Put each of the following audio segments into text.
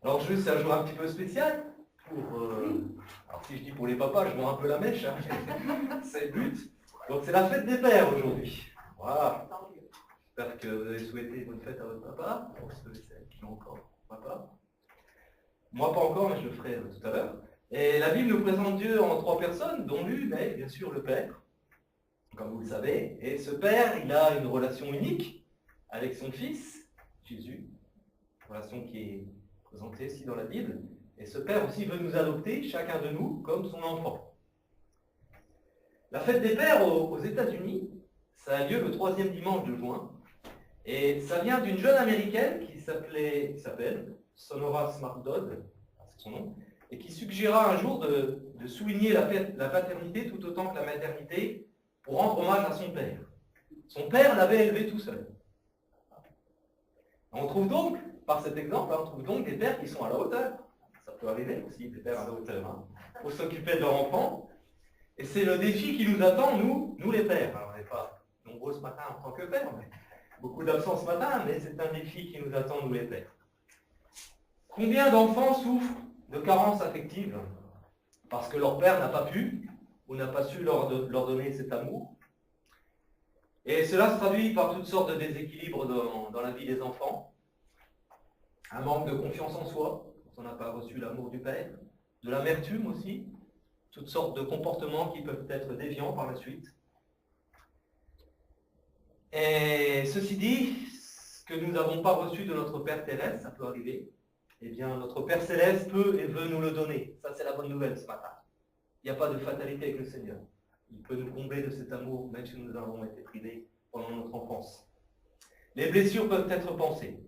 Alors juste, c'est un jour un petit peu spécial. Alors si je dis pour les papas, je vends un peu la mèche. Hein. C'est le but. Donc c'est la fête des pères aujourd'hui. Voilà. J'espère que vous avez souhaité une bonne fête à votre papa, pour ceux et celles qui ont encore papa. Moi pas encore, mais je le ferai tout à l'heure. Et la Bible nous présente Dieu en trois personnes, dont l'une est bien sûr le Père, comme vous le savez. Et ce Père, il a une relation unique avec son Fils, Jésus. Une relation qui est présentée ici dans la Bible. Et ce Père aussi veut nous adopter, chacun de nous, comme son enfant. La fête des pères aux États-Unis, ça a lieu le 3e dimanche de juin. Et ça vient d'une jeune américaine qui s'appelle Sonora Smart Dodd, c'est son nom, et qui suggéra un jour de souligner la paternité tout autant que la maternité pour rendre hommage à son père. Son père l'avait élevé tout seul. On trouve donc, par cet exemple, on trouve donc des pères qui sont à la hauteur. Ça peut arriver aussi, des pères à la hauteur, hein, pour s'occuper de leur enfant. Et c'est le défi qui nous attend, nous les pères. Alors, on n'est pas nombreux ce matin en tant que pères, mais beaucoup d'absents ce matin, mais c'est un défi qui nous attend, nous les pères. Combien d'enfants souffrent de carences affectives parce que leur père n'a pas pu ou n'a pas su leur donner cet amour? Et cela se traduit par toutes sortes de déséquilibres dans la vie des enfants. Un manque de confiance en soi, quand on n'a pas reçu l'amour du père, de l'amertume aussi, toutes sortes de comportements qui peuvent être déviants par la suite. Et ceci dit, ce que nous n'avons pas reçu de notre Père terrestre, ça peut arriver, eh bien notre Père céleste peut et veut nous le donner. Ça c'est la bonne nouvelle ce matin. Il n'y a pas de fatalité avec le Seigneur. Il peut nous combler de cet amour, même si nous avons été privés pendant notre enfance. Les blessures peuvent être pensées.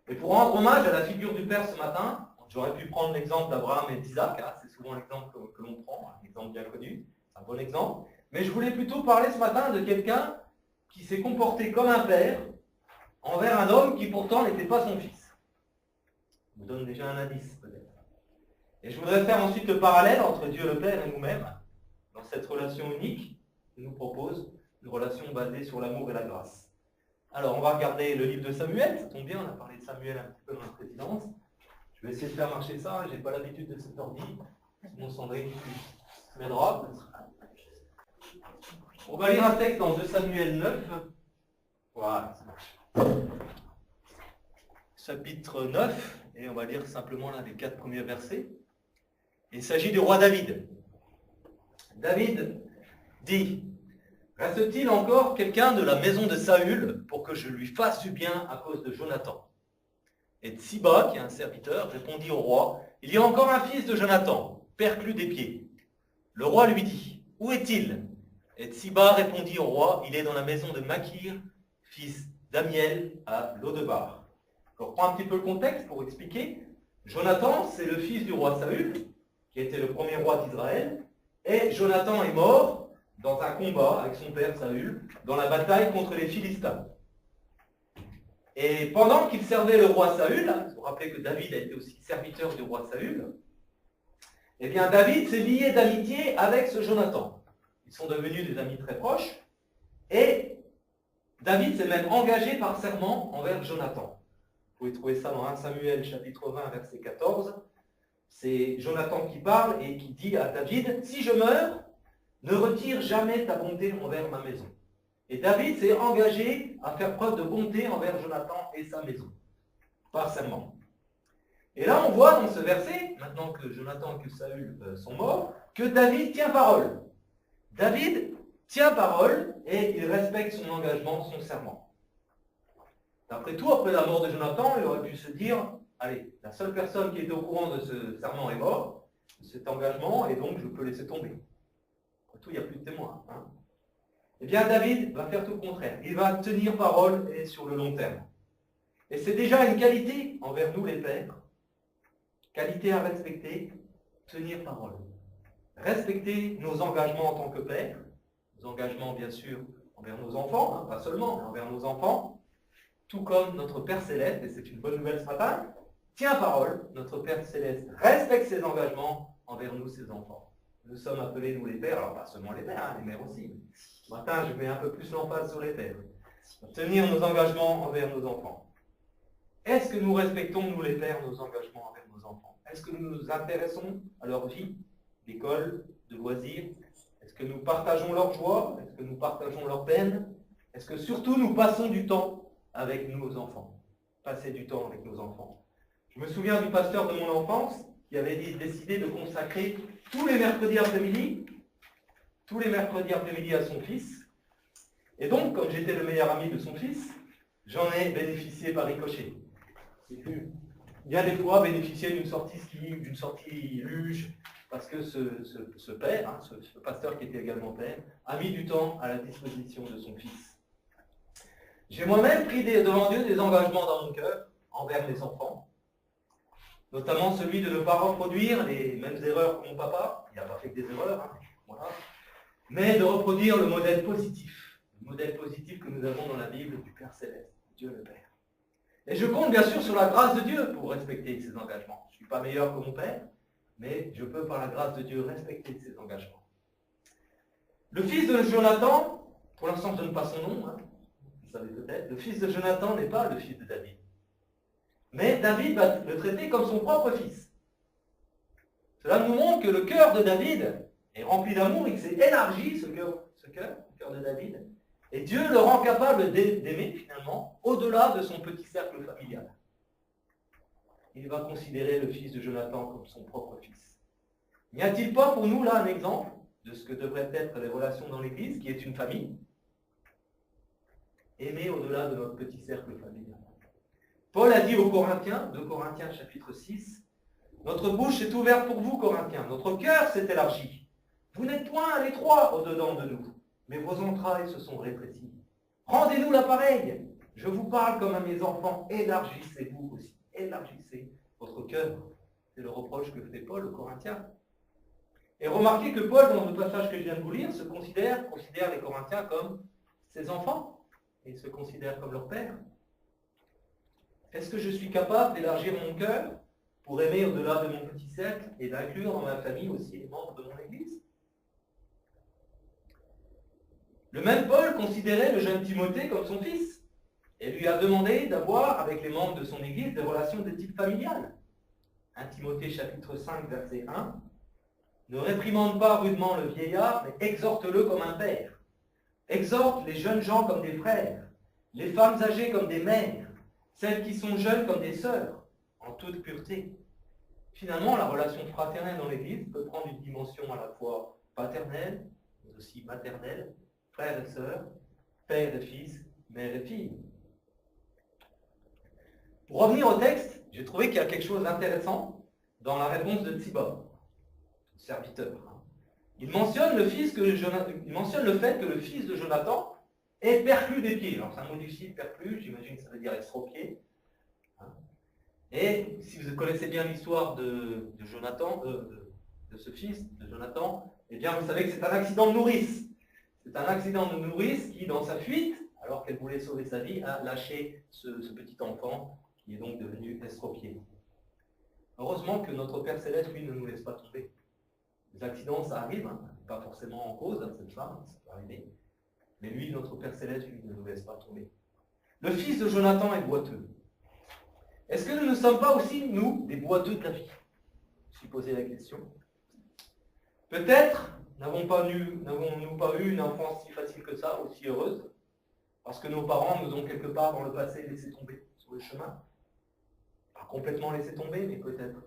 Et pour rendre hommage à la figure du Père ce matin, j'aurais pu prendre l'exemple d'Abraham et d'Isaac, hein, c'est souvent l'exemple que l'on prend, un exemple bien connu, un bon exemple. Mais je voulais plutôt parler ce matin de quelqu'un qui s'est comporté comme un père envers un homme qui pourtant n'était pas son fils. Je vous donne déjà un indice peut-être. Et je voudrais faire ensuite le parallèle entre Dieu le Père et nous-mêmes, dans cette relation unique qui nous propose une relation basée sur l'amour et la grâce. Alors, on va regarder le livre de Samuel, ça tombe bien, on a parlé de Samuel un petit peu dans la présidence. Je vais essayer de faire marcher ça, j'ai pas l'habitude de cet ordi, sinon Sandrine m'aidera. On va lire un texte dans 2 Samuel 9. Voilà, ça marche. Chapitre 9, et on va lire simplement l'un des 4 premiers versets. Il s'agit du roi David. David dit: reste-t-il encore quelqu'un de la maison de Saül pour que je lui fasse du bien à cause de Jonathan? Et Tsiba, qui est un serviteur, répondit au roi: il y a encore un fils de Jonathan, perclus des pieds. Le roi lui dit: où est-il? Et Tsiba répondit au roi: il est dans la maison de Makir, fils d'Amiel, à Lodebar. Je reprends un petit peu le contexte pour expliquer. Jonathan, c'est le fils du roi Saül, qui était le premier roi d'Israël, et Jonathan est mort dans un combat avec son père Saül, dans la bataille contre les Philistins. Et pendant qu'il servait le roi Saül, vous vous rappelez que David a été aussi serviteur du roi Saül, eh bien David s'est lié d'amitié avec ce Jonathan. Ils sont devenus des amis très proches, et David s'est même engagé par serment envers Jonathan. Vous pouvez trouver ça dans 1 Samuel chapitre 20, verset 14. C'est Jonathan qui parle et qui dit à David: si je meurs, ne retire jamais ta bonté envers ma maison. Et David s'est engagé à faire preuve de bonté envers Jonathan et sa maison, par serment. Et là, on voit dans ce verset, maintenant que Jonathan et que Saül sont morts, que David tient parole. David tient parole et il respecte son engagement, son serment. D'après tout, après la mort de Jonathan, il aurait pu se dire: allez, la seule personne qui était au courant de ce serment est mort, de cet engagement, et donc je peux laisser tomber. Après tout, il n'y a plus de témoins. Hein. Eh bien, David va faire tout le contraire. Il va tenir parole et sur le long terme. Et c'est déjà une qualité envers nous les pères, qualité à respecter, tenir parole. Respecter nos engagements en tant que père, nos engagements bien sûr envers nos enfants, hein, pas seulement, mais envers nos enfants, tout comme notre Père Céleste, et c'est une bonne nouvelle ce matin, tient parole, notre Père Céleste respecte ses engagements envers nous, ses enfants. Nous sommes appelés, nous les pères, alors pas seulement les pères, hein, les mères aussi. Ce matin, je mets un peu plus l'emphase sur les pères. Tenir nos engagements envers nos enfants. Est-ce que nous respectons, nous les pères, nos engagements envers nos enfants? Est-ce que nous nous intéressons à leur vie, d'école, de loisirs? Est-ce que nous partageons leur joie? Est-ce que nous partageons leur peine? Est-ce que surtout nous passons du temps avec nos enfants? Passer du temps avec nos enfants. Je me souviens du pasteur de mon enfance qui avait décidé de consacrer tous les mercredis après-midi à son fils. Et donc, comme j'étais le meilleur ami de son fils, j'en ai bénéficié par ricochet. J'ai pu bien des fois bénéficier d'une sortie ski, d'une sortie luge, parce que ce père, ce pasteur qui était également père, a mis du temps à la disposition de son fils. J'ai moi-même pris devant Dieu des engagements dans mon cœur envers mes enfants, notamment celui de ne pas reproduire les mêmes erreurs que mon papa. Il n'a pas fait que des erreurs, voilà. Mais de reproduire le modèle positif que nous avons dans la Bible du Père Céleste, Dieu le Père. Et je compte bien sûr sur la grâce de Dieu pour respecter ces engagements. Je ne suis pas meilleur que mon Père, mais je peux par la grâce de Dieu respecter ces engagements. Le fils de Jonathan, pour l'instant je ne donne pas son nom, vous savez peut-être, le fils de Jonathan n'est pas le fils de David. Mais David va le traiter comme son propre fils. Cela nous montre que le cœur de David est rempli d'amour, il s'est élargi, le cœur de David, et Dieu le rend capable d'aimer finalement au-delà de son petit cercle familial. Il va considérer le fils de Jonathan comme son propre fils. N'y a-t-il pas pour nous là un exemple de ce que devraient être les relations dans l'Église, qui est une famille? Aimer au-delà de notre petit cercle familial. Paul a dit aux Corinthiens, 2 Corinthiens chapitre 6, « Notre bouche est ouverte pour vous, Corinthiens, notre cœur s'est élargi. Vous n'êtes point à l'étroit au-dedans de nous, mais vos entrailles se sont rétrécies. Rendez-nous l'appareil. Je vous parle comme à mes enfants, élargissez-vous aussi. Élargissez votre cœur. » C'est le reproche que fait Paul aux Corinthiens. Et remarquez que Paul, dans le passage que je viens de vous lire, considère les Corinthiens comme ses enfants, et se considère comme leur père. Est-ce que je suis capable d'élargir mon cœur pour aimer au-delà de mon petit cercle et d'inclure dans ma famille aussi les membres de mon Église? Le même Paul considérait le jeune Timothée comme son fils et lui a demandé d'avoir avec les membres de son Église des relations de type familial. 1 Timothée chapitre 5 verset 1. Ne réprimande pas rudement le vieillard, mais exhorte-le comme un père. Exhorte les jeunes gens comme des frères, les femmes âgées comme des mères, celles qui sont jeunes comme des sœurs, en toute pureté. Finalement, la relation fraternelle dans l'Église peut prendre une dimension à la fois paternelle, mais aussi maternelle, frères et sœurs, père et fils, mère et fille. Pour revenir au texte, j'ai trouvé qu'il y a quelque chose d'intéressant dans la réponse de Tsiba, serviteur. Il mentionne le fait que le fils de Jonathan est perclus des pieds. Alors c'est un mot difficile, perclus, j'imagine que ça veut dire estropié. Et si vous connaissez bien l'histoire de Jonathan, de ce fils de Jonathan, eh bien vous savez que c'est un accident de nourrice. C'est un accident de nourrice qui, dans sa fuite, alors qu'elle voulait sauver sa vie, a lâché ce petit enfant qui est donc devenu estropié. Heureusement que notre Père Céleste, lui, ne nous laisse pas tomber. Les accidents, ça arrive, pas forcément en cause, cette femme, ça peut arriver. Mais lui, notre Père Céleste, lui, ne nous laisse pas tomber. Le fils de Jonathan est boiteux. Est-ce que nous ne sommes pas aussi, nous, des boiteux de la vie? Je me suis posé la question. Peut-être n'avons-nous pas eu une enfance si facile que ça, aussi heureuse, parce que nos parents nous ont quelque part dans le passé laissé tomber sur le chemin. Pas complètement laissé tomber, mais peut-être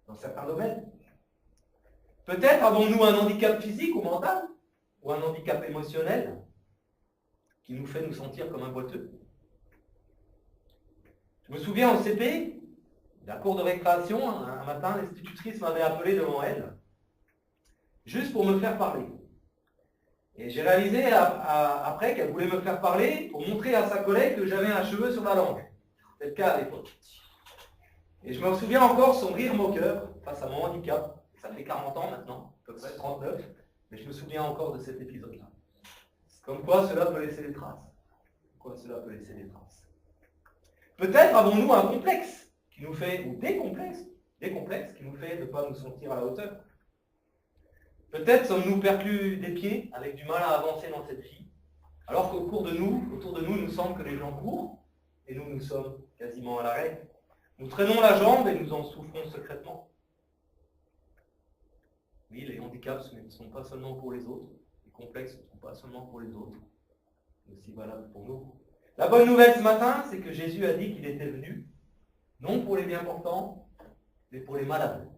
dans certains domaines. Peut-être avons-nous un handicap physique ou mental, ou un handicap émotionnel, qui nous fait nous sentir comme un boiteux. Je me souviens au CP, la cour de récréation, un matin, l'institutrice m'avait appelé devant elle, juste pour me faire parler. Et j'ai réalisé après qu'elle voulait me faire parler pour montrer à sa collègue que j'avais un cheveu sur la langue. C'était le cas à l'époque. Et je me souviens encore son rire moqueur face à mon handicap. Ça fait 40 ans maintenant, à peu près 39, mais je me souviens encore de cet épisode-là. Comme quoi cela peut laisser des traces. Peut-être avons-nous un complexe qui nous fait, ou des complexes qui nous fait ne pas nous sentir à la hauteur. Peut-être sommes-nous perclus des pieds, avec du mal à avancer dans cette vie, alors qu'autour de nous, il nous semble que les gens courent, et nous sommes quasiment à l'arrêt. Nous traînons la jambe et nous en souffrons secrètement. Oui, les handicaps ne sont pas seulement pour les autres, les complexes ne sont pas seulement pour les autres, c'est aussi valable pour nous. La bonne nouvelle ce matin, c'est que Jésus a dit qu'il était venu, non pour les bien portants, mais pour les malades.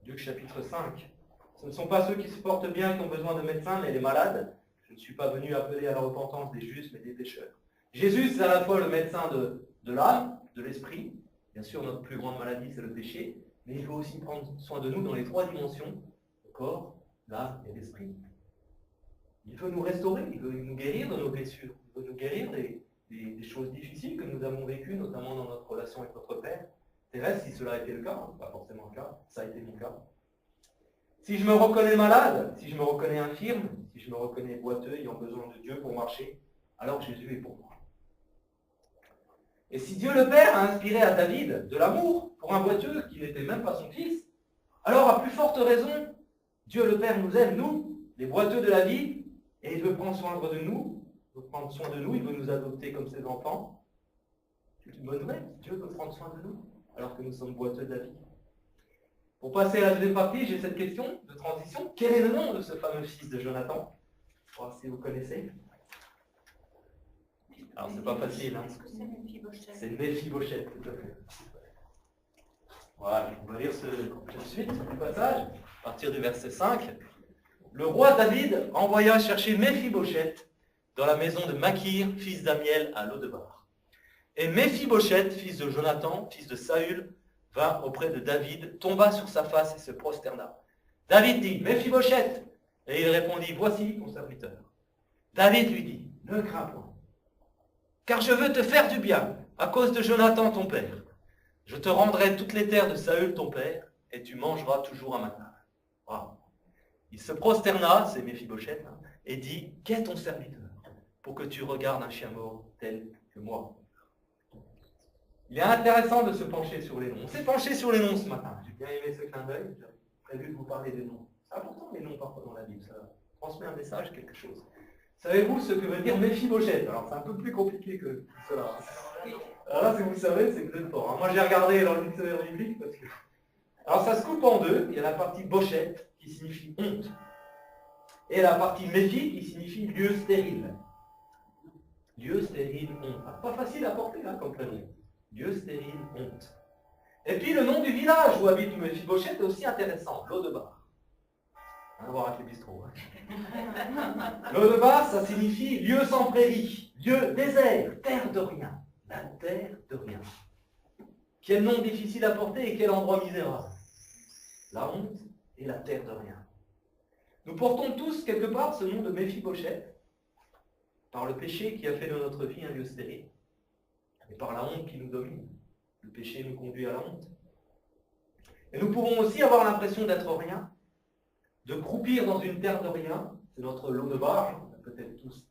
Luc chapitre 5. Ce ne sont pas ceux qui se portent bien qui ont besoin de médecins, mais les malades. Je ne suis pas venu appeler à la repentance des justes, mais des pécheurs. Jésus, c'est à la fois le médecin de l'âme, de l'esprit. Bien sûr, notre plus grande maladie, c'est le péché, mais il veut aussi prendre soin de nous dans les trois dimensions, le corps, l'âme et l'esprit. Il veut nous restaurer, il veut nous guérir de nos blessures, il veut nous guérir des choses difficiles que nous avons vécues, notamment dans notre relation avec notre Père. Thérèse, si cela a été le cas, pas forcément le cas, ça a été mon cas. Si je me reconnais malade, si je me reconnais infirme, si je me reconnais boiteux, ayant besoin de Dieu pour marcher, alors Jésus est pour moi. Et si Dieu le Père a inspiré à David de l'amour pour un boiteux qui n'était même pas son fils, alors à plus forte raison, Dieu le Père nous aime, nous, les boiteux de la vie, et il veut prendre soin de nous, il veut nous adopter comme ses enfants. C'est une bonne nouvelle, Dieu veut prendre soin de nous, alors que nous sommes boiteux de la vie. Pour passer à la deuxième partie, j'ai cette question de transition. Quel est le nom de ce fameux fils de Jonathan? Pour voir si vous connaissez. Alors c'est pas facile, hein. C'est Méphibosheth, tout à fait. Voilà, on va lire tout de suite le passage, à partir du verset 5. Le roi David envoya chercher Méphibosheth dans la maison de Makir, fils d'Amiel, à Lodebar. Et Méphibosheth, fils de Jonathan, fils de Saül, vint auprès de David, tomba sur sa face et se prosterna. David dit, Méphibosheth, et il répondit, voici ton serviteur. David lui dit, ne crains point, car je veux te faire du bien, à cause de Jonathan ton père. Je te rendrai toutes les terres de Saül ton père, et tu mangeras toujours à ma table. Wow. Il se prosterna, c'est Méphibosheth, et dit, qu'est ton serviteur, pour que tu regardes un chien mort tel que moi. Il est intéressant de se pencher sur les noms. On s'est penché sur les noms ce matin. J'ai bien aimé ce clin d'œil. J'ai prévu de vous parler des noms. C'est important les noms parfois dans la Bible. Ça transmet un message, quelque chose. Savez-vous ce que veut dire Méphibosheth? Alors c'est un peu plus compliqué que cela. Alors là, si vous le savez, c'est que vous êtes fort. Moi j'ai regardé dans le dictionnaire biblique parce que... Alors ça se coupe en deux. Il y a la partie Bochette qui signifie honte. Et la partie Méphi qui signifie lieu stérile. Lieu stérile, honte. Pas facile à porter là comme prénom. Lieu stérile, honte. Et puis le nom du village où habite Méphibosheth est aussi intéressant, Lodebar. Rien à voir avec les bistrots. Lodebar, ça signifie lieu sans prairie, lieu désert, terre de rien. La terre de rien. Quel nom difficile à porter et quel endroit misérable. La honte et la terre de rien. Nous portons tous quelque part ce nom de Méphibosheth par le péché qui a fait de notre vie un lieu stérile. Et par la honte qui nous domine. Le péché nous conduit à la honte. Et nous pouvons aussi avoir l'impression d'être rien, de croupir dans une terre de rien. C'est notre lot de barre, on a peut-être tous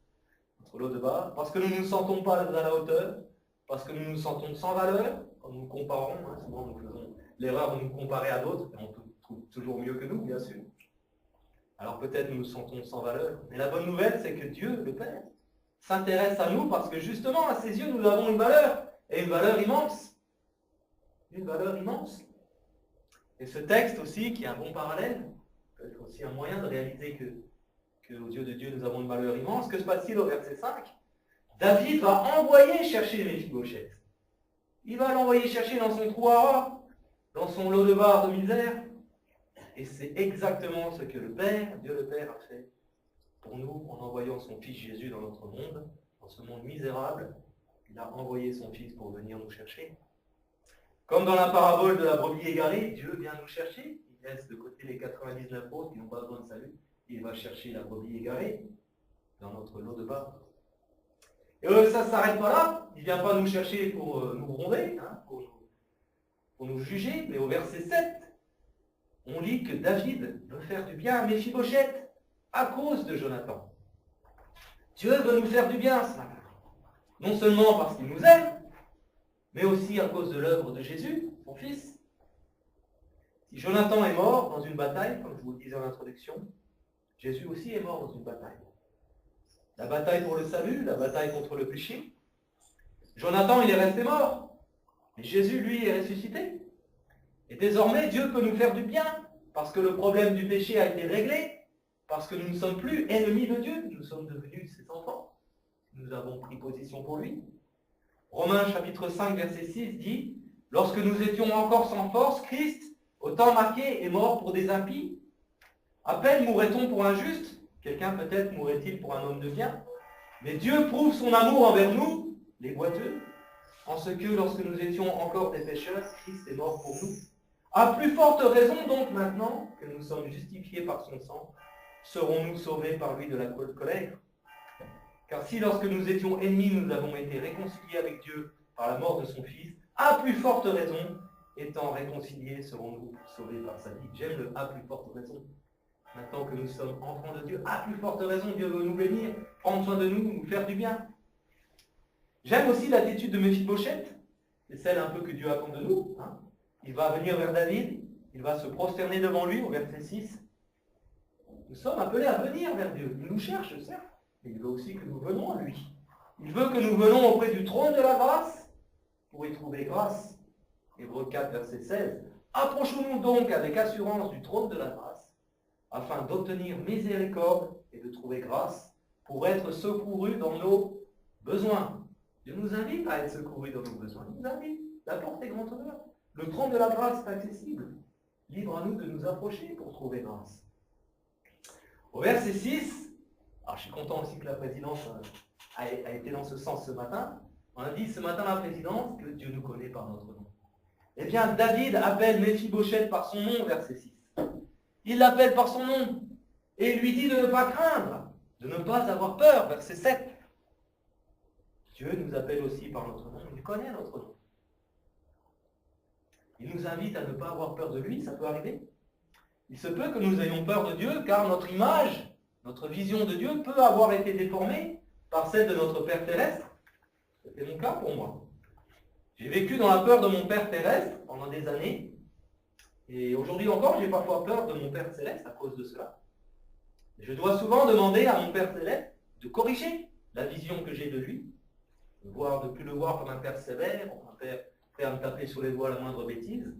notre lot de barre, parce que nous ne nous sentons pas à la hauteur, parce que nous nous sentons sans valeur, quand nous nous comparons. Souvent nous faisons l'erreur de nous comparer à d'autres, et on trouve toujours mieux que nous, bien sûr. Alors peut-être nous nous sentons sans valeur. Mais la bonne nouvelle, c'est que Dieu, le Père, s'intéresse à nous parce que justement, à ses yeux, nous avons une valeur, et une valeur immense. Une valeur immense. Et ce texte aussi, qui est un bon parallèle, peut être aussi un moyen de réaliser que aux yeux de Dieu, nous avons une valeur immense. Que se passe-t-il au verset 5? David va envoyer chercher Méphibosheth. Il va l'envoyer chercher dans son trou à rats, dans son lot de barre de misère. Et c'est exactement ce que le Père, Dieu le Père, a fait pour nous, en envoyant son Fils Jésus dans notre monde, dans ce monde misérable. Il a envoyé son Fils pour venir nous chercher. Comme dans la parabole de la brebis égarée, Dieu vient nous chercher. Il laisse de côté les 99 autres qui n'ont pas besoin de salut. Il va chercher la brebis égarée dans notre lot de barre. Et ça ne s'arrête pas là. Il ne vient pas nous chercher pour nous gronder, pour nous juger. Mais au verset 7, on lit que David veut faire du bien à Méphibosheth à cause de Jonathan. Dieu veut nous faire du bien ce matin. Non seulement parce qu'il nous aime, mais aussi à cause de l'œuvre de Jésus, son Fils. Si Jonathan est mort dans une bataille, comme je vous le disais en introduction, Jésus aussi est mort dans une bataille. La bataille pour le salut, la bataille contre le péché. Jonathan, il est resté mort. Et Jésus, lui, est ressuscité. Et désormais, Dieu peut nous faire du bien, parce que le problème du péché a été réglé, parce que nous ne sommes plus ennemis de Dieu, nous sommes devenus ses enfants. Nous avons pris position pour lui. Romains chapitre 5, verset 6 dit « Lorsque nous étions encore sans force, Christ, au temps marqué, est mort pour des impies. À peine mourrait-on pour un juste, quelqu'un peut-être mourrait-il pour un homme de bien. Mais Dieu prouve son amour envers nous, les boiteux, en ce que, lorsque nous étions encore des pécheurs, Christ est mort pour nous. À plus forte raison donc maintenant que nous sommes justifiés par son sang, serons-nous sauvés par lui de la colère. Car si lorsque nous étions ennemis, nous avons été réconciliés avec Dieu par la mort de son Fils, à plus forte raison, étant réconciliés, serons-nous sauvés par sa vie. J'aime le à plus forte raison. Maintenant que nous sommes enfants de Dieu, à plus forte raison, Dieu veut nous bénir, prendre soin de nous, nous faire du bien. J'aime aussi l'attitude de Méphibosheth, c'est celle un peu que Dieu attend de nous. Il va venir vers David, il va se prosterner devant lui au verset 6. Nous sommes appelés à venir vers Dieu. Il nous cherche, certes, mais il veut aussi que nous venons à lui. Il veut que nous venons auprès du trône de la grâce pour y trouver grâce. Hébreux 4, verset 16. Approchons-nous donc avec assurance du trône de la grâce, afin d'obtenir miséricorde et de trouver grâce pour être secourus dans nos besoins. Dieu nous invite à être secourus dans nos besoins. Il nous invite, la porte est grande ouverte. Le trône de la grâce est accessible. Libre à nous de nous approcher pour trouver grâce. Au verset 6, alors je suis content aussi que la présidence a été dans ce sens ce matin. On a dit ce matin à la présidence que Dieu nous connaît par notre nom. Eh bien, David appelle Méphibosheth par son nom, verset 6. Il l'appelle par son nom et il lui dit de ne pas craindre, de ne pas avoir peur, verset 7. Dieu nous appelle aussi par notre nom, il connaît notre nom. Il nous invite à ne pas avoir peur de lui, ça peut arriver. Il se peut que nous ayons peur de Dieu, car notre image, notre vision de Dieu peut avoir été déformée par celle de notre Père terrestre. C'était mon cas pour moi. J'ai vécu dans la peur de mon Père terrestre pendant des années, et aujourd'hui encore, j'ai parfois peur de mon Père céleste à cause de cela. Je dois souvent demander à mon Père céleste de corriger la vision que j'ai de lui, de ne plus le voir comme un Père sévère, un Père prêt à me taper sur les doigts à la moindre bêtise.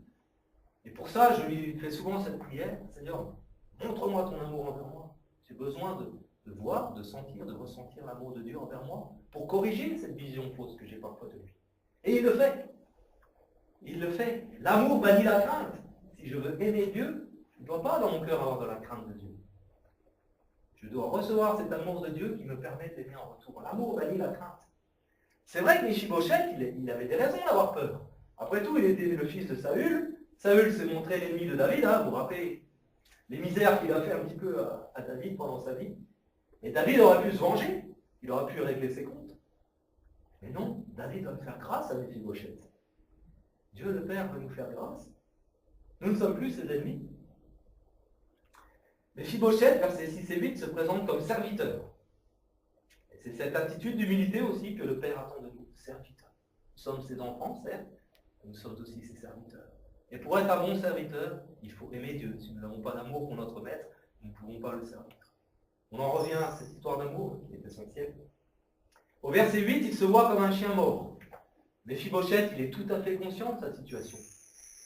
Et pour ça, je lui fais souvent cette prière, Seigneur, montre-moi ton amour envers moi. J'ai besoin de voir, de sentir, de ressentir l'amour de Dieu envers moi pour corriger cette vision fausse que j'ai parfois de lui. Et il le fait. Il le fait. L'amour bannit la crainte. Si je veux aimer Dieu, je ne dois pas dans mon cœur avoir de la crainte de Dieu. Je dois recevoir cet amour de Dieu qui me permet d'aimer en retour. L'amour bannit la crainte. C'est vrai que Méphibosheth, il avait des raisons d'avoir peur. Après tout, il était le fils de Saül. Saül s'est montré l'ennemi de David. Vous vous rappelez les misères qu'il a fait un petit peu à David pendant sa vie. Et David aurait pu se venger. Il aurait pu régler ses comptes. Mais non, David va faire grâce à Méphibosheth. Dieu le Père veut nous faire grâce. Nous ne sommes plus ses ennemis. Méphibosheth, versets 6 et 8, se présente comme serviteur. Et c'est cette attitude d'humilité aussi que le Père attend de nous, serviteur. Nous sommes ses enfants, certes, mais nous sommes aussi ses serviteurs. Et pour être un bon serviteur, il faut aimer Dieu. Si nous n'avons pas d'amour pour notre maître, nous ne pouvons pas le servir. On en revient à cette histoire d'amour qui est essentielle. Au verset 8, il se voit comme un chien mort. Méphibosheth, il est tout à fait conscient de sa situation.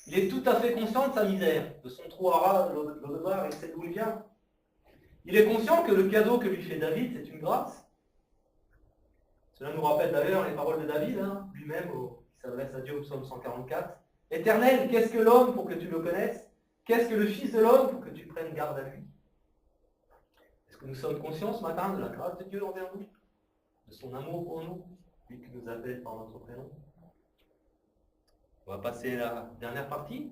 Il est tout à fait conscient de sa misère, de son trou à ras, Lodebar, et c'est d'où il vient. Il est conscient que le cadeau que lui fait David, c'est une grâce. Cela nous rappelle d'ailleurs les paroles de David, lui-même, qui s'adresse à Dieu au psaume 144. « Éternel, qu'est-ce que l'homme pour que tu le connaisses? Qu'est-ce que le Fils de l'homme pour que tu prennes garde à lui ?» Est-ce que nous sommes conscients ce matin de la grâce de Dieu envers nous? De son amour pour nous, lui qui nous appelle par notre prénom? On va passer à la dernière partie.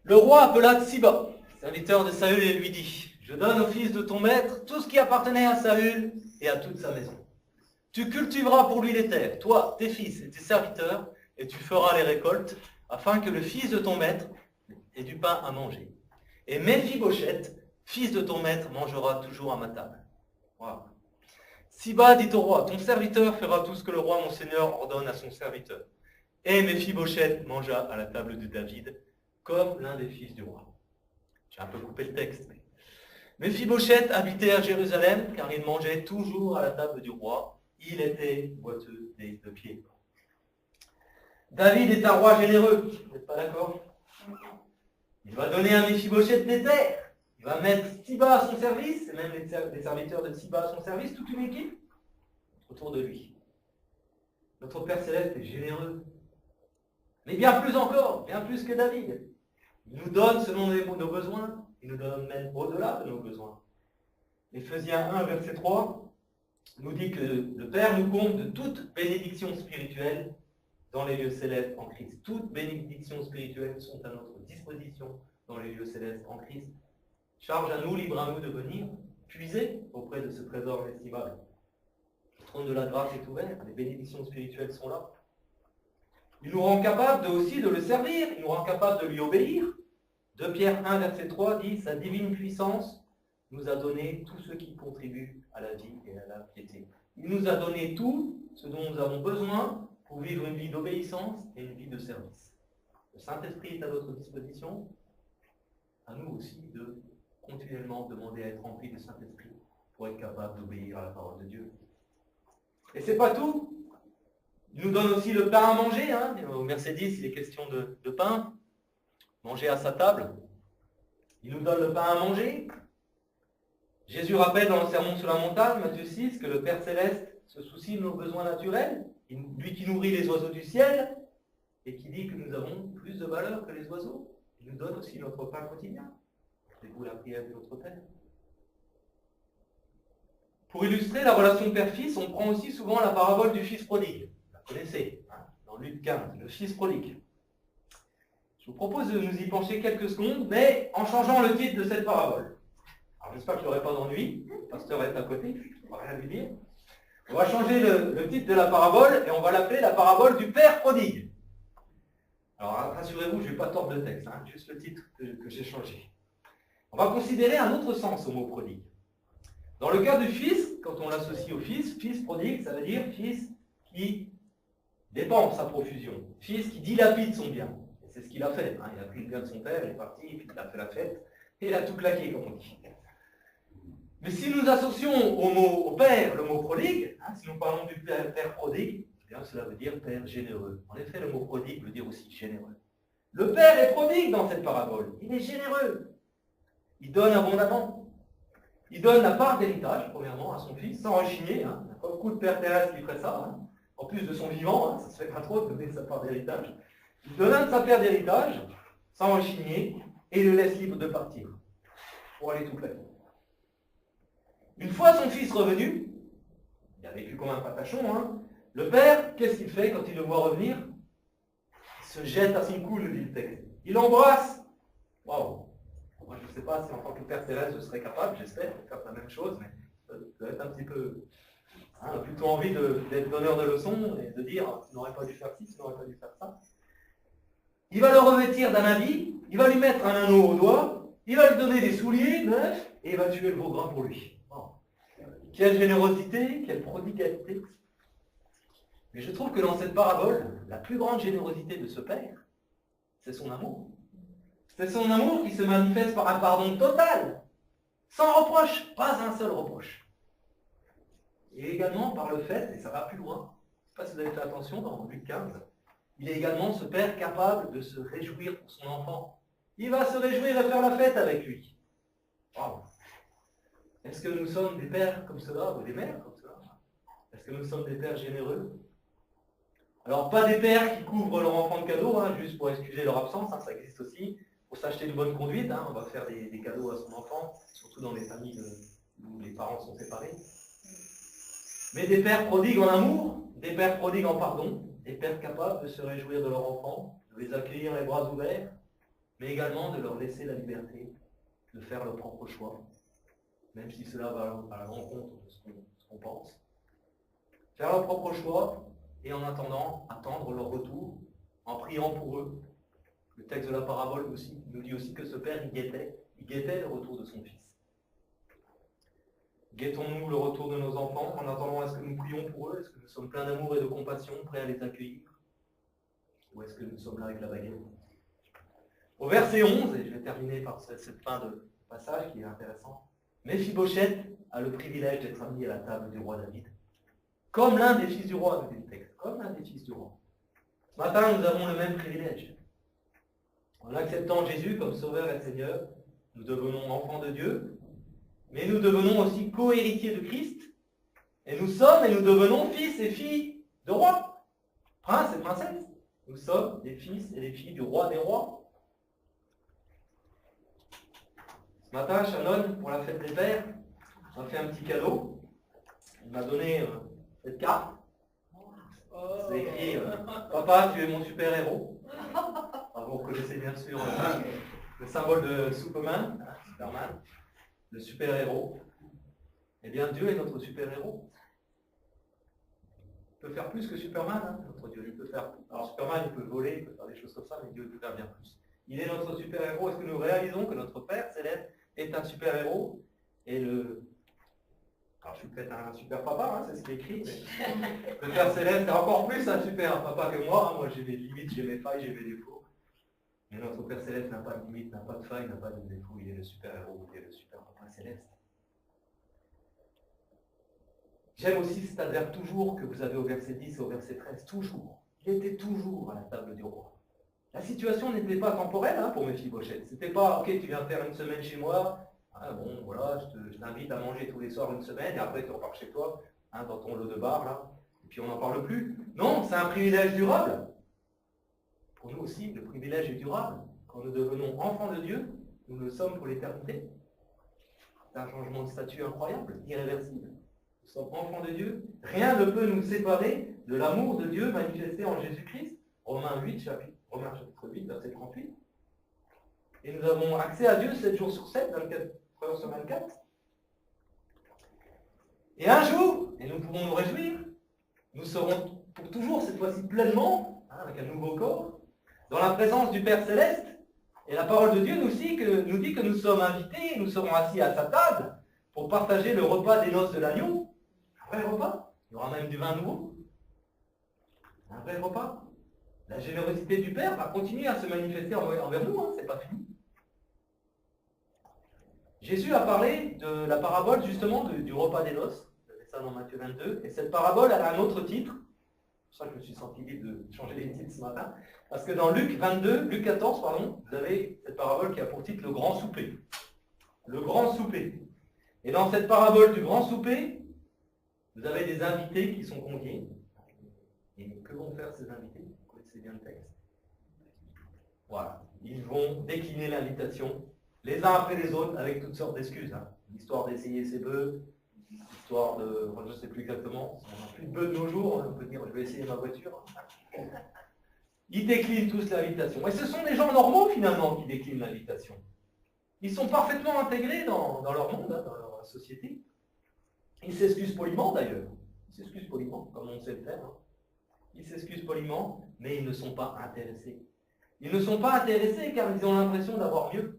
Le roi appela Tsiba, serviteur de Saül, et lui dit « Je donne au fils de ton maître tout ce qui appartenait à Saül et à toute sa maison. Tu cultiveras pour lui les terres, toi, tes fils et tes serviteurs, et tu feras les récoltes, afin que le fils de ton maître ait du pain à manger. Et Méphibosheth, fils de ton maître, mangera toujours à ma table. » Wow. Siba dit au roi, ton serviteur fera tout ce que le roi mon seigneur ordonne à son serviteur. Et Méphibosheth mangea à la table de David, comme l'un des fils du roi. J'ai un peu coupé le texte. Méphibosheth habitait à Jérusalem, car il mangeait toujours à la table du roi. Il était boiteux des deux pieds. David est un roi généreux. Vous n'êtes pas d'accord? Il va donner à Méphibosheth des terres. Il va mettre Siba à son service, et même les serviteurs de Siba à son service, toute une équipe autour de lui. Notre Père Céleste est généreux. Mais bien plus encore, bien plus que David. Il nous donne selon nos besoins. Il nous donne même au-delà de nos besoins. Éphésiens 1, verset 3, nous dit que le Père nous comble de toute bénédiction spirituelle dans les lieux célestes en Christ. Toutes bénédictions spirituelles sont à notre disposition dans les lieux célestes en Christ. Charge à nous, libre à nous de venir puiser auprès de ce trésor inestimable. Le trône de la grâce est ouvert, les bénédictions spirituelles sont là. Il nous rend capable aussi de le servir, il nous rend capable de lui obéir. 2 Pierre 1, verset 3 dit « Sa divine puissance nous a donné tout ce qui contribue à la vie et à la piété. » Il nous a donné tout ce dont nous avons besoin pour vivre une vie d'obéissance et une vie de service. Le Saint-Esprit est à notre disposition, à nous aussi de continuellement demander à être remplis du Saint-Esprit pour être capable d'obéir à la parole de Dieu. Et c'est pas tout. Il nous donne aussi le pain à manger. Au verset 10, il est question de pain. Manger à sa table. Il nous donne le pain à manger. Jésus rappelle dans le Sermon sur la montagne, Matthieu 6, que le Père Céleste se soucie de nos besoins naturels. Lui qui nourrit les oiseaux du ciel et qui dit que nous avons plus de valeur que les oiseaux. Il nous donne aussi notre pain quotidien. Faites-vous la prière de notre Père. Pour illustrer la relation père-fils, on prend aussi souvent la parabole du fils prodigue. Vous la connaissez, dans Luc 15, le fils prodigue. Je vous propose de nous y pencher quelques secondes, mais en changeant le titre de cette parabole. Alors j'espère que je n'aurai pas d'ennui, le pasteur est à côté, je ne vais rien lui dire. On va changer le titre de la parabole et on va l'appeler la parabole du père prodigue. Alors rassurez-vous, je ne vais pas tordre le texte, juste le titre que j'ai changé. On va considérer un autre sens au mot prodigue. Dans le cas du fils, quand on l'associe au fils, fils prodigue, ça veut dire fils qui dépense à profusion, fils qui dilapide son bien. Et c'est ce qu'il a fait. Il a pris le bien de son père, il est parti, il a fait la fête, et il a tout claqué, comme on dit. Mais si nous associons au père le mot prodigue, si nous parlons du père prodigue, eh bien, cela veut dire père généreux. En effet, le mot prodigue veut dire aussi généreux. Le père est prodigue dans cette parabole. Il est généreux. Il donne abondamment. Il donne la part d'héritage, premièrement, à son fils, sans rechigner. Il n'y a pas beaucoup de pères terrestres qui feraient ça. En plus de son vivant, ça ne se fait pas trop de donner sa part d'héritage. Il donne un de sa part d'héritage, sans rechigner, et le laisse libre de partir, pour aller tout claquer. Une fois son fils revenu, il a vécu comme un patachon, le père, qu'est-ce qu'il fait quand il le voit revenir? Il se jette à son cou, le dit le texte. Il l'embrasse. Waouh! Moi, je ne sais pas si en tant que père terrestre, je serais capable, j'espère, de faire la même chose, mais ça doit être un petit peu... plutôt envie d'être donneur de leçons et de dire, tu n'aurais pas dû faire ci, tu n'aurais pas dû faire ça. Il va le revêtir d'un habit, il va lui mettre un anneau au doigt, il va lui donner des souliers neufs, et il va tuer le veau gras pour lui. Quelle générosité, quelle prodigalité. Mais je trouve que dans cette parabole, la plus grande générosité de ce père, c'est son amour. C'est son amour qui se manifeste par un pardon total, sans reproche, pas un seul reproche. Et également par le fait, et ça va plus loin, je ne sais pas si vous avez fait attention dans Luc 15, il est également ce père capable de se réjouir pour son enfant. Il va se réjouir et faire la fête avec lui. Wow. Est-ce que nous sommes des pères comme cela, ou des mères comme cela? Est-ce que nous sommes des pères généreux? Alors, pas des pères qui couvrent leur enfant de cadeaux, juste pour excuser leur absence, ça existe aussi, pour s'acheter de bonne conduite, on va faire des cadeaux à son enfant, surtout dans les familles où les parents sont séparés. Mais des pères prodigues en amour, des pères prodigues en pardon, des pères capables de se réjouir de leur enfant, de les accueillir les bras ouverts, mais également de leur laisser la liberté de faire leur propre choix, même si cela va à la rencontre de ce qu'on pense. Faire leur propre choix, et en attendant, attendre leur retour, en priant pour eux. Le texte de la parabole aussi nous dit aussi que ce père, il guettait le retour de son fils. Guettons-nous le retour de nos enfants en attendant, est-ce que nous prions pour eux? Est-ce que nous sommes pleins d'amour et de compassion, prêts à les accueillir? Ou est-ce que nous sommes là avec la baguette? Au verset 11, et je vais terminer par cette fin de passage qui est intéressant, Méphibosheth a le privilège d'être mis à la table du roi David, comme l'un des fils du roi, nous dit le texte, comme l'un des fils du roi. Ce matin, nous avons le même privilège. En acceptant Jésus comme Sauveur et Seigneur, nous devenons enfants de Dieu, mais nous devenons aussi co-héritiers de Christ, et nous sommes et nous devenons fils et filles de rois, princes et princesses. Nous sommes des fils et des filles du roi des rois. Ce matin, Shannon, pour la fête des pères, m'a fait un petit cadeau. Il m'a donné cette carte. C'est écrit Papa, tu es mon super-héros. Vous reconnaissez bien sûr le symbole de Superman, Superman, le super-héros. Eh bien, Dieu est notre super-héros. Il peut faire plus que Superman, hein, notre Dieu. Il peut faire. Alors Superman, il peut voler, il peut faire des choses comme ça, mais Dieu peut faire bien plus. Il est notre super-héros. Est-ce que nous réalisons que notre Père céleste est un super-héros? Et alors je suis peut-être un super papa, hein, c'est ce qui est écrit, mais le Père céleste est encore plus un super papa que moi. Hein. Moi j'ai des limites, j'ai mes failles, j'ai mes défauts. Mais notre Père céleste n'a pas de limites, n'a pas de failles, n'a pas de défauts. Il est le super-héros, il est le super papa céleste. J'aime aussi cet adverbe toujours que vous avez au verset 10 et au verset 13. Toujours. Il était toujours à la table du roi. La situation n'était pas temporelle hein, pour Méphibosheth. C'était pas, ok, tu viens faire une semaine chez moi, ah, bon, voilà, je t'invite à manger tous les soirs une semaine, et après tu repars chez toi, hein, dans ton lot de bar, là, et puis on n'en parle plus. Non, c'est un privilège durable. Pour nous aussi, le privilège est durable. Quand nous devenons enfants de Dieu, nous le sommes pour l'éternité. C'est un changement de statut incroyable, irréversible. Nous sommes enfants de Dieu. Rien ne peut nous séparer de l'amour de Dieu manifesté en Jésus-Christ. Romains chapitre 8, verset 38. Et nous avons accès à Dieu 7 jours sur 7, 24 heures sur 24. Et un jour, et nous pouvons nous réjouir, nous serons pour toujours, cette fois-ci pleinement, hein, avec un nouveau corps, dans la présence du Père Céleste. Et la parole de Dieu nous dit que nous sommes invités, nous serons assis à sa table pour partager le repas des noces de l'agneau. Un vrai repas. Il y aura même du vin nouveau. Un vrai repas. La générosité du Père va continuer à se manifester envers nous, hein, c'est pas fini. Jésus a parlé de la parabole justement du repas des noces. Vous avez ça dans Matthieu 22. Et cette parabole a un autre titre. C'est pour ça que je me suis senti libre de changer les titres ce matin. Parce que dans Luc 14, vous avez cette parabole qui a pour titre le grand souper. Le grand souper. Et dans cette parabole du grand souper, vous avez des invités qui sont conviés. Et que vont faire ces invités? Vous connaissez bien le texte. Voilà. Ils vont décliner l'invitation, les uns après les autres, avec toutes sortes d'excuses. Hein. L'histoire d'essayer ses bœufs, l'histoire de... Enfin, je ne sais plus exactement. On n'a plus de bœufs de nos jours, on peut dire je vais essayer ma voiture. Ils déclinent tous l'invitation. Et ce sont des gens normaux finalement qui déclinent l'invitation. Ils sont parfaitement intégrés dans leur monde, hein, dans leur société. Ils s'excusent poliment d'ailleurs. Ils s'excusent poliment, comme on sait le faire. Hein. Ils s'excusent poliment, mais ils ne sont pas intéressés. Ils ne sont pas intéressés car ils ont l'impression d'avoir mieux.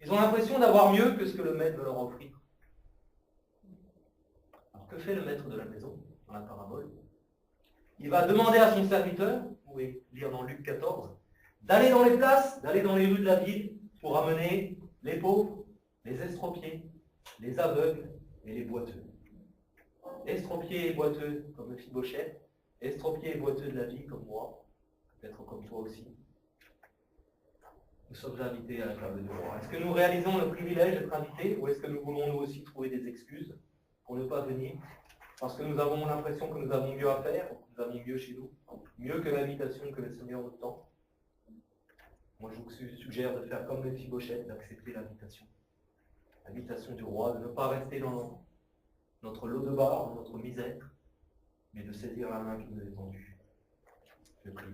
Ils ont l'impression d'avoir mieux que ce que le maître veut leur offrir. Alors que fait le maître de la maison dans la parabole? Il va demander à son serviteur, vous pouvez lire dans Luc 14, d'aller dans les places, d'aller dans les rues de la ville pour amener les pauvres, les estropiés, les aveugles et les boiteux. Estropiés et boiteux comme Méphibosheth, estropiés et boiteux de la vie comme moi, peut-être comme toi aussi. Nous sommes invités à la table du roi. Est-ce que nous réalisons le privilège d'être invités ou est-ce que nous voulons nous aussi trouver des excuses pour ne pas venir parce que nous avons l'impression que nous avons mieux à faire, que nous avons mieux chez nous, mieux que l'invitation que le Seigneur nous tend? Moi je vous suggère de faire comme Méphibosheth, d'accepter l'invitation. L'invitation du roi, de ne pas rester dans notre lot de bar, dans notre misère, mais de saisir la main qui nous est tendue. Je prie.